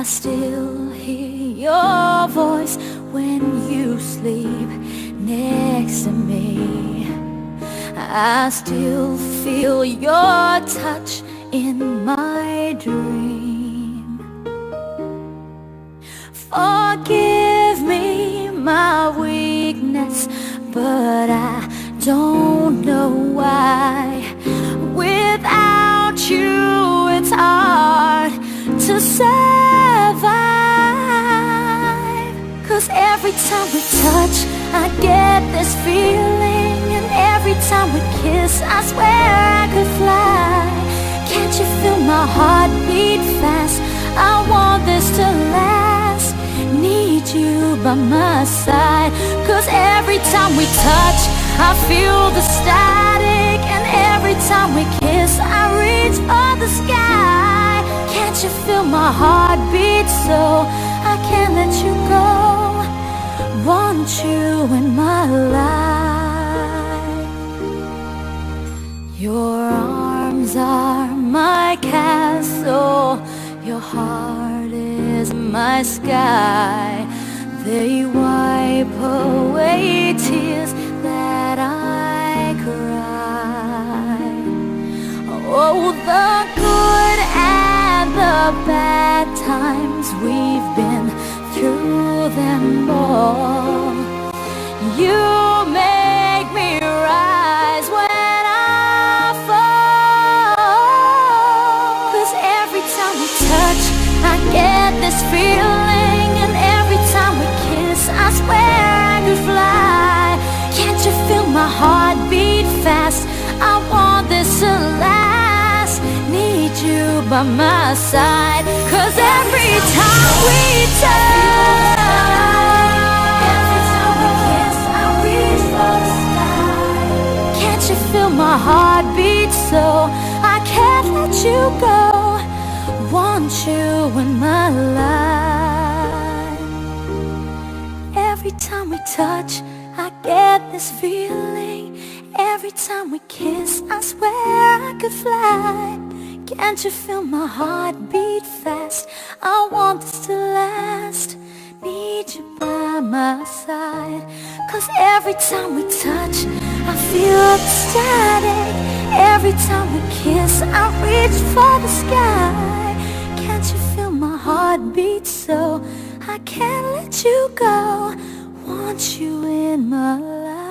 still hear your voice when you sleep next to me. I still feel your touch in my dream. Forgive me my weakness, but I don't know why. Without you it's hard to survive. 'Cause every time we touch I get this feeling, and every time we kiss I swear I could fly. Can't you feel my heart beat fast? I want this to last. Need you by my side. 'Cause every time we touch I feel the static, and every time we kiss I reach for the sky. Can't you feel my heart beat so I can't let you go? Want you in my life. Your arms are my castle, your heart is my sky. They wipe away tears that I cry. Oh, the good and the bad times, we've been through them all. You make me rise when I fall. 'Cause every time we touch I get this feeling, and every time we kiss I swear I could fly. Can't you feel my heart beat fast? I want this to last. Need you by my side. 'Cause every time we touch, every time we kiss I reach for the sky. Can't you feel my heart beat so I can't let you go? Want you in my life. Every time we touch I get this feeling, every time we kiss I swear I could fly. Can't you feel my heart beat fast? I want this to last. Need you by my side. 'Cause every time we touch I feel the static. Every time we kiss I reach for the sky. Can't you feel my heart beat so I can't let you go? Want you in my life.